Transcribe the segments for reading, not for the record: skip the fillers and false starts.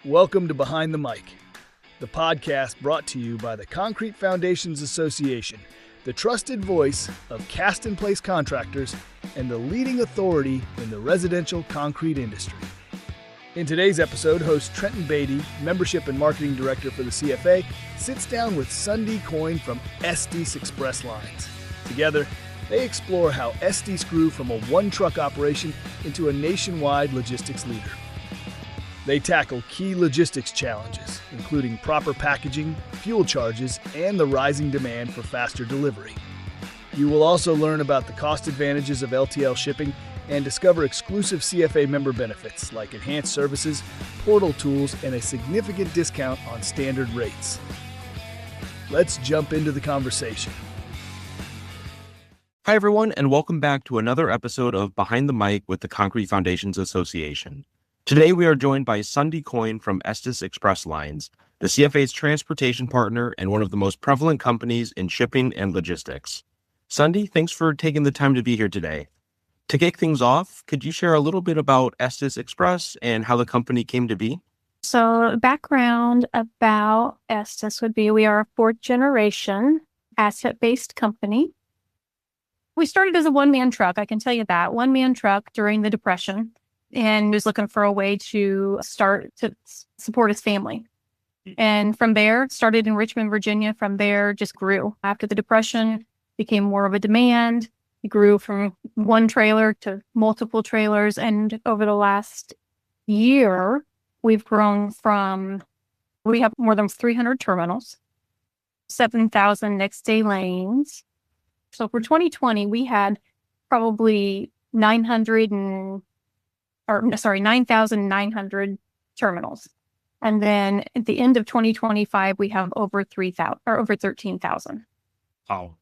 Welcome to Behind the Mic, the podcast brought to you by the Concrete Foundations Association, the trusted voice of cast-in-place contractors and the leading authority in the residential concrete industry. In today's episode, host Trenton Beatty, Membership and Marketing Director for the CFA, sits down with Sundy Coyne from Estes Express Lines. Together, they explore how Estes grew from a one-truck operation into a nationwide logistics leader. They tackle key logistics challenges, including proper packaging, fuel charges, and the rising demand for faster delivery. You will also learn about the cost advantages of LTL shipping and discover exclusive CFA member benefits like enhanced services, portal tools, and a significant discount on standard rates. Let's jump into the conversation. Hi, everyone, and welcome back to another episode of Behind the Mic with the Concrete Foundations Association. Today, we are joined by Sundy Coyne from Estes Express Lines, the CFA's transportation partner and one of the most prevalent companies in shipping and logistics. Sundy, thanks for taking the time to be here today. To kick things off, could you share a little bit about Estes Express and how the company came to be? So background about Estes would be we are a fourth generation asset-based company. We started as a one-man truck, I can tell you that, one-man truck during the Depression, and was looking for a way to start to support his family. And from there, started in Richmond, Virginia. From there, just grew. After the Depression, became more of a demand. It grew from one trailer to multiple trailers. And over the last year, we've grown we have more than 300 terminals, 7,000 next day lanes. So for 2020, we had probably 9,900 terminals. And then at the end of 2025, we have over 13,000. Oh.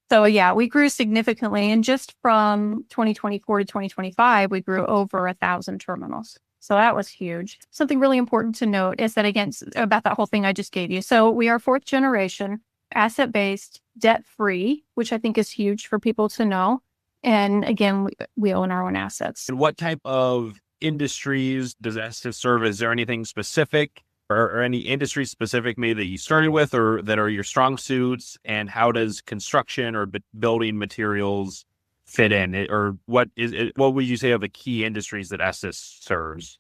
So yeah, we grew significantly. And just from 2024 to 2025, we grew over 1,000 terminals. So that was huge. Something really important to note is that, again, about that whole thing I just gave you. So we are fourth generation, asset-based, debt-free, which I think is huge for people to know. And again, we own our own assets. And what type of industries does Estes serve? Is there anything specific or any industry specific maybe that you started with or that are your strong suits? And how does construction or building materials fit in? What would you say are the key industries that Estes serves?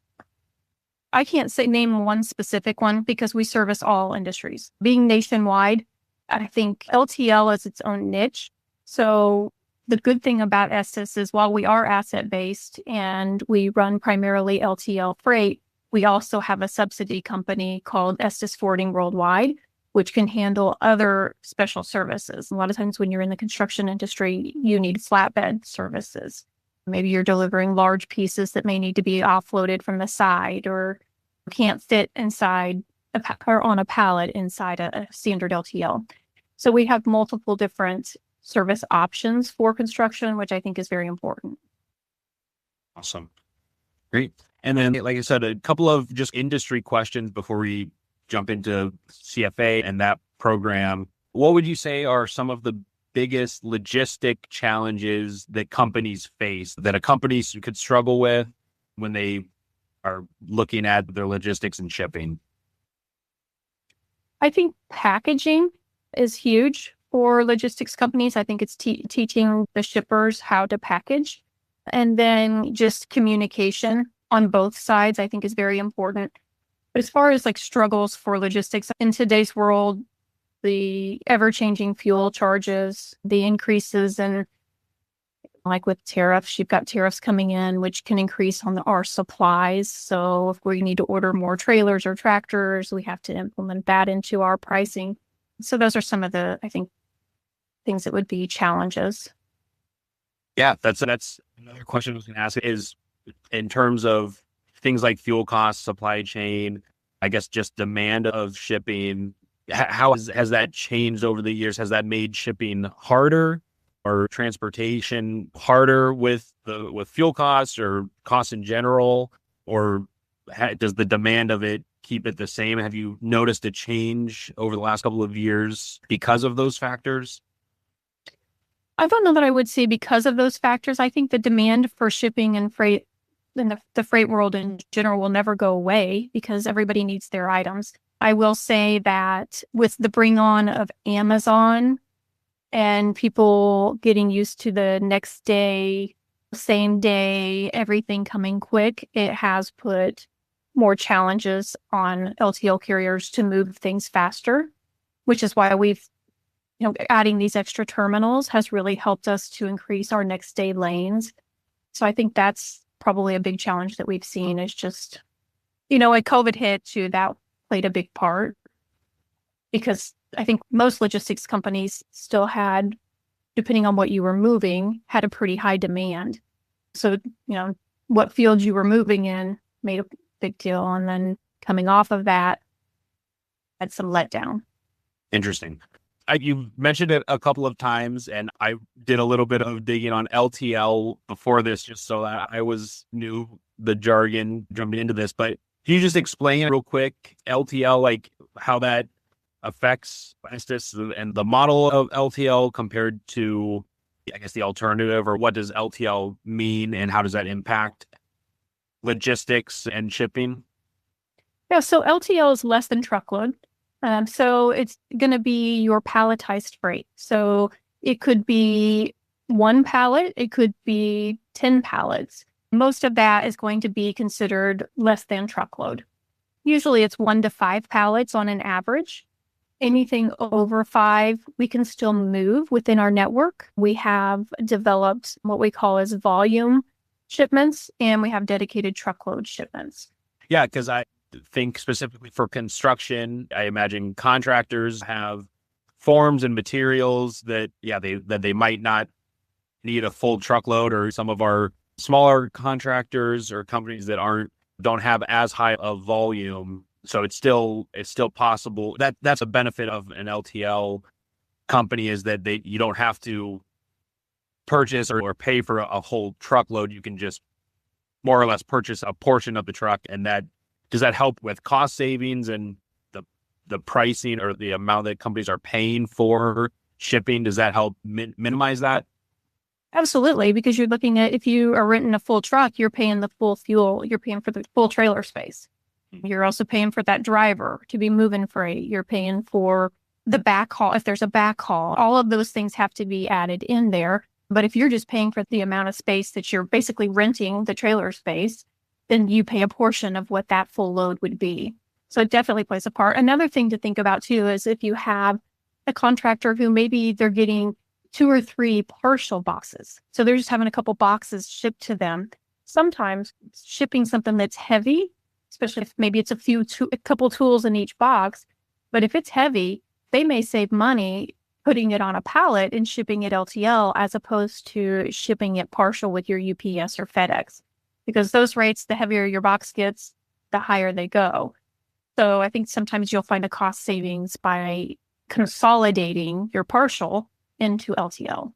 I can't name one specific one because we service all industries. Being nationwide, I think LTL is its own niche. So the good thing about Estes is while we are asset-based and we run primarily LTL freight, we also have a subsidy company called Estes Forwarding Worldwide, which can handle other special services. A lot of times when you're in the construction industry, you need flatbed services. Maybe you're delivering large pieces that may need to be offloaded from the side or can't fit inside or on a pallet inside a standard LTL. So we have multiple different service options for construction, which I think is very important. Awesome. Great. And then, like I said, a couple of just industry questions before we jump into CFA and that program. What would you say are some of the biggest logistic challenges that companies face, that a company could struggle with when they are looking at their logistics and shipping? I think packaging is huge for logistics companies. I think it's teaching the shippers how to package. And then just communication on both sides, I think, is very important. But as far as struggles for logistics in today's world, the ever-changing fuel charges, the increases in, like with tariffs, you've got tariffs coming in, which can increase on our supplies. So if we need to order more trailers or tractors, we have to implement that into our pricing. So those are some of the, I think, things that would be challenges. Yeah, that's another question I was going to ask is in terms of things like fuel costs, supply chain, I guess just demand of shipping. How has that changed over the years? Has that made shipping harder or transportation harder with fuel costs or costs in general? Or does the demand of it keep it the same? Have you noticed a change over the last couple of years because of those factors? I don't know that I would say because of those factors. I think the demand for shipping and freight and the freight world in general will never go away because everybody needs their items. I will say that with the bring on of Amazon and people getting used to the next day, same day, everything coming quick, it has put more challenges on LTL carriers to move things faster, which is why adding these extra terminals has really helped us to increase our next day lanes. So I think that's probably a big challenge that we've seen is just, when COVID hit too, that played a big part because I think most logistics companies still had, depending on what you were moving, had a pretty high demand. So, what field you were moving in made a big deal. And then coming off of that, had some letdown. Interesting. You mentioned it a couple of times, and I did a little bit of digging on LTL before this, just so that I knew the jargon, jumping into this. But can you just explain real quick LTL, like how that affects Estes and the model of LTL compared to, I guess, the alternative, or what does LTL mean and how does that impact logistics and shipping? Yeah, so LTL is less than truckload. So it's going to be your palletized freight. So it could be 1 pallet, it could be 10 pallets. Most of that is going to be considered less than truckload. Usually it's 1 to 5 pallets on an average. Anything over 5, we can still move within our network. We have developed what we call as volume shipments, and we have dedicated truckload shipments. Yeah, because I think specifically for construction, I imagine contractors have forms and materials that they might not need a full truckload, or some of our smaller contractors or companies that don't have as high of volume. So it's still possible. That's a benefit of an LTL company, is that you don't have to purchase or pay for a whole truckload. You can just more or less purchase a portion of the truck. And does that help with cost savings and the pricing or the amount that companies are paying for shipping? Does that help minimize that? Absolutely, because you're looking at, if you are renting a full truck, you're paying the full fuel, you're paying for the full trailer space. You're also paying for that driver to be moving freight. You're paying for the backhaul, if there's a backhaul. All of those things have to be added in there. But if you're just paying for the amount of space that you're basically renting, the trailer space, then you pay a portion of what that full load would be. So it definitely plays a part. Another thing to think about too is if you have a contractor who maybe they're getting 2 or 3 partial boxes. So they're just having a couple boxes shipped to them. Sometimes shipping something that's heavy, especially if maybe it's a couple tools in each box, but if it's heavy, they may save money putting it on a pallet and shipping it LTL as opposed to shipping it partial with your UPS or FedEx. Because those rates, the heavier your box gets, the higher they go. So I think sometimes you'll find a cost savings by consolidating your partial into LTL.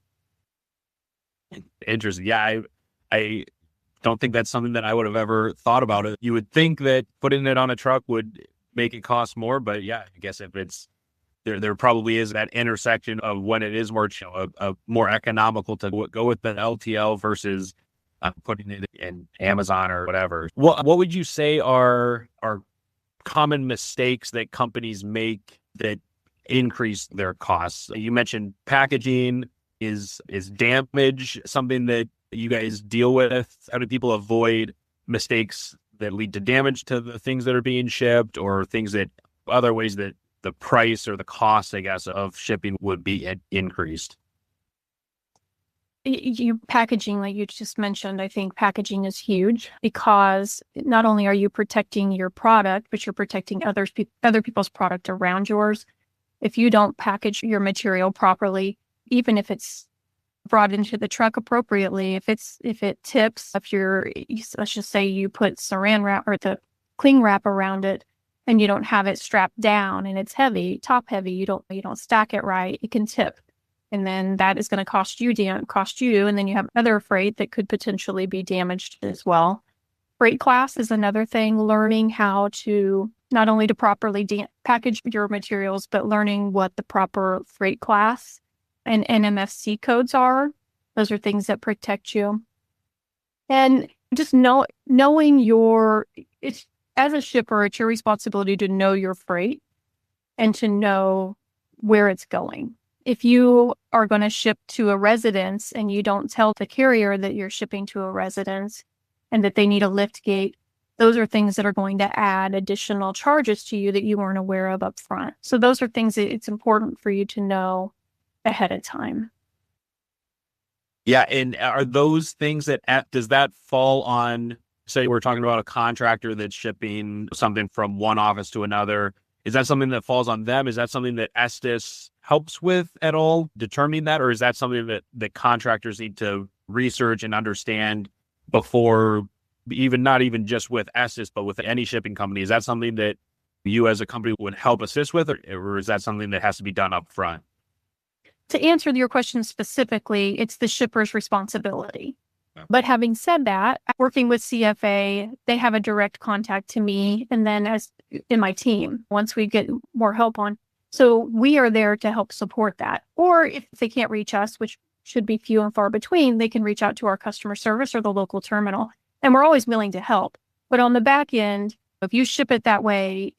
Interesting. Yeah, I don't think that's something that I would have ever thought about it. You would think that putting it on a truck would make it cost more, but yeah, I guess if it's there probably is that intersection of when it is more more economical to go with the LTL versus putting it in Amazon or whatever. What would you say are common mistakes that companies make that increase their costs? You mentioned packaging. Is damage something that you guys deal with? How do people avoid mistakes that lead to damage to the things that are being shipped, or things that other ways that the price or the cost, I guess, of shipping would be increased? You packaging, like you just mentioned, I think packaging is huge because not only are you protecting your product, but you're protecting other people's product around yours. If you don't package your material properly, even if it's brought into the truck appropriately, if it tips, let's just say you put saran wrap or the cling wrap around it and you don't have it strapped down and it's heavy, top heavy, you don't stack it right, it can tip. And then that is going to cost you, and then you have other freight that could potentially be damaged as well. Freight class is another thing, learning how to not only to properly package your materials, but learning what the proper freight class and NMFC codes are. Those are things that protect you. And just knowing it's as a shipper, it's your responsibility to know your freight and to know where it's going. If you are going to ship to a residence and you don't tell the carrier that you're shipping to a residence and that they need a lift gate, those are things that are going to add additional charges to you that you weren't aware of up front. So those are things that it's important for you to know ahead of time. Yeah. And are those things does that fall on, say we're talking about a contractor that's shipping something from one office to another? Is that something that falls on them? Is that something that Estes helps with at all, determining that? Or is that something that contractors need to research and understand before, not even just with Estes, but with any shipping company? Is that something that you as a company would help assist with, or is that something that has to be done up front? To answer your question specifically, it's the shipper's responsibility. Yeah. But having said that, working with CFA, they have a direct contact to me and then as in my team once we get more help on. So we are there to help support that. Or if they can't reach us, which should be few and far between, they can reach out to our customer service or the local terminal. And we're always willing to help. But on the back end, if you ship it that way,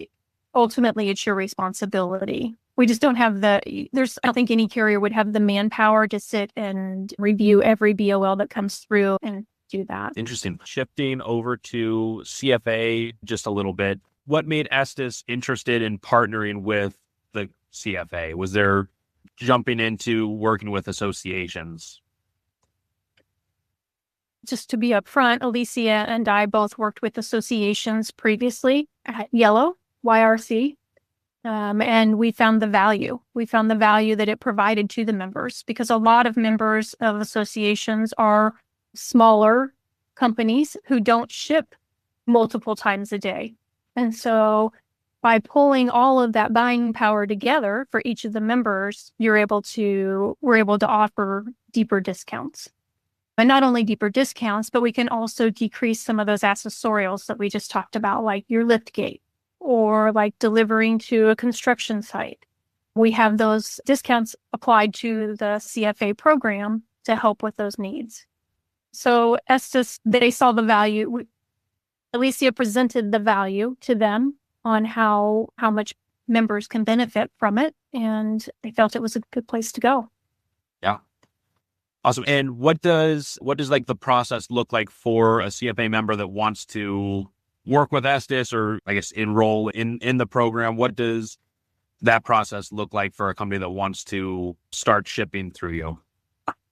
ultimately it's your responsibility. We just don't have I don't think any carrier would have the manpower to sit and review every BOL that comes through and do that. Interesting. Shifting over to CFA just a little bit, what made Estes interested in partnering with the CFA? Was there jumping into working with associations? Just to be upfront, Alicia and I both worked with associations previously at Yellow, YRC. And we found the value. We found the value that it provided to the members because a lot of members of associations are smaller companies who don't ship multiple times a day. And so by pulling all of that buying power together for each of the members, we're able to offer deeper discounts. And not only deeper discounts, but we can also decrease some of those accessorials that we just talked about, like your lift gate, or like delivering to a construction site. We have those discounts applied to the CFA program to help with those needs. So Estes, they saw the value. Alicia presented the value to them on how much members can benefit from it, and they felt it was a good place to go. Yeah. Awesome. And what does like the process look like for a CFA member that wants to work with Estes or I guess enroll in the program? What does that process look like for a company that wants to start shipping through you?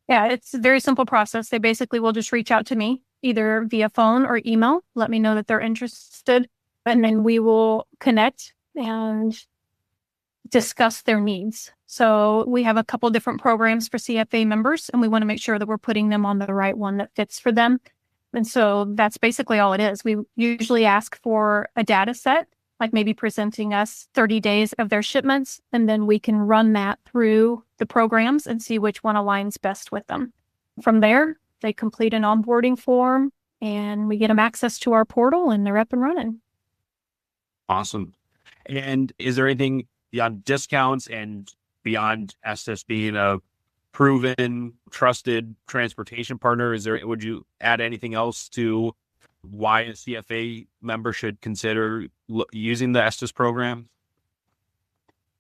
Yeah, it's a very simple process. They basically will just reach out to me either via phone or email, let me know that they're interested, and then we will connect and discuss their needs. So we have a couple different programs for CFA members, and we want to make sure that we're putting them on the right one that fits for them. And so that's basically all it is. We usually ask for a data set, like maybe presenting us 30 days of their shipments, and then we can run that through the programs and see which one aligns best with them. From there, they complete an onboarding form and we get them access to our portal and they're up and running. Awesome. And is there anything beyond discounts and beyond Estes being a proven, trusted transportation partner? Would you add anything else to why a CFA member should consider using the Estes program?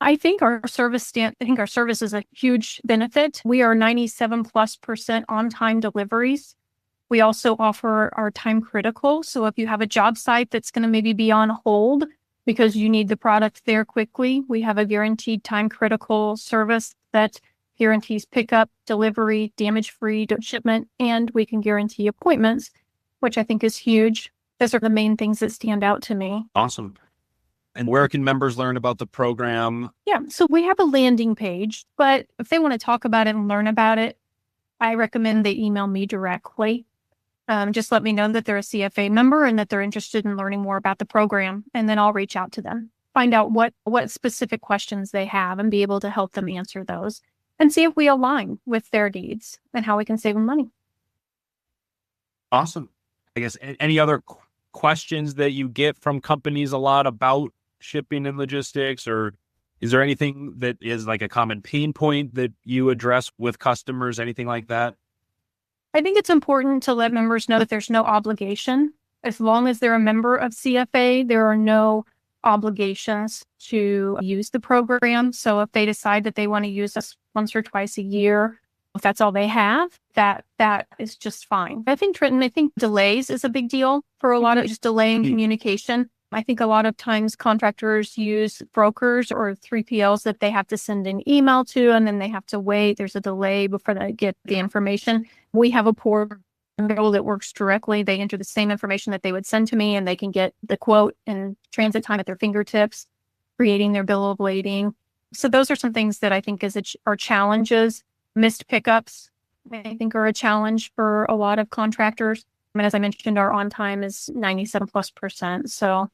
I think our service is a huge benefit. We are 97+% on-time deliveries. We also offer our time critical. So if you have a job site that's going to maybe be on hold because you need the product there quickly, we have a guaranteed time critical service that guarantees pickup, delivery, damage-free shipment, and we can guarantee appointments, which I think is huge. Those are the main things that stand out to me. Awesome. And where can members learn about the program? Yeah, so we have a landing page, but if they want to talk about it and learn about it, I recommend they email me directly. Just let me know that they're a CFA member and that they're interested in learning more about the program, and then I'll reach out to them, find out what specific questions they have and be able to help them answer those and see if we align with their needs and how we can save them money. Awesome. I guess any other questions that you get from companies a lot about shipping and logistics, or is there anything that is like a common pain point that you address with customers, anything like that? I think it's important to let members know that there's no obligation. As long as they're a member of CFA, there are no obligations to use the program. So if they decide that they want to use us once or twice a year, if that's all they have, that is just fine. I think, Trenton, delays is a big deal for a lot of just delaying communication. I think a lot of times contractors use brokers or 3PLs that they have to send an email to, and then they have to wait. There's a delay before they get the information. We have a portal that works directly. They enter the same information that they would send to me, and they can get the quote and transit time at their fingertips, creating their bill of lading. So those are some things that I think are challenges. Missed pickups, I think, are a challenge for a lot of contractors. I mean, as I mentioned, our on time is 97+%. So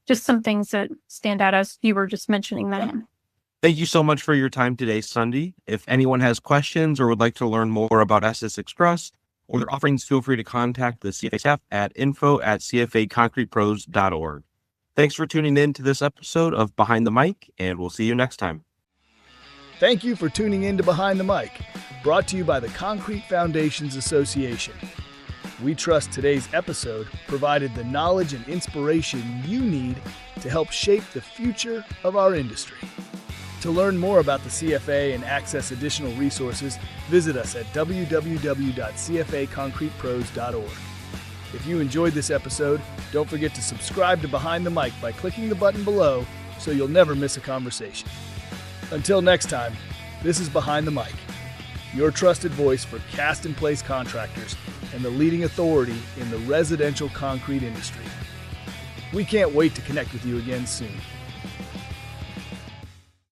just some things that stand out as you were just mentioning that. Thank you so much for your time today, Sundie. If anyone has questions or would like to learn more about Essex Express or their offerings, feel free to contact the CFA staff at info@cfaconcretepros.org. Thanks for tuning in to this episode of Behind the Mic, and we'll see you next time. Thank you for tuning in to Behind the Mic, brought to you by the Concrete Foundations Association. We trust today's episode provided the knowledge and inspiration you need to help shape the future of our industry. To learn more about the CFA and access additional resources, visit us at www.cfaconcretepros.org. If you enjoyed this episode, don't forget to subscribe to Behind the Mic by clicking the button below so you'll never miss a conversation. Until next time, this is Behind the Mic, your trusted voice for cast-in-place contractors and the leading authority in the residential concrete industry. We can't wait to connect with you again soon.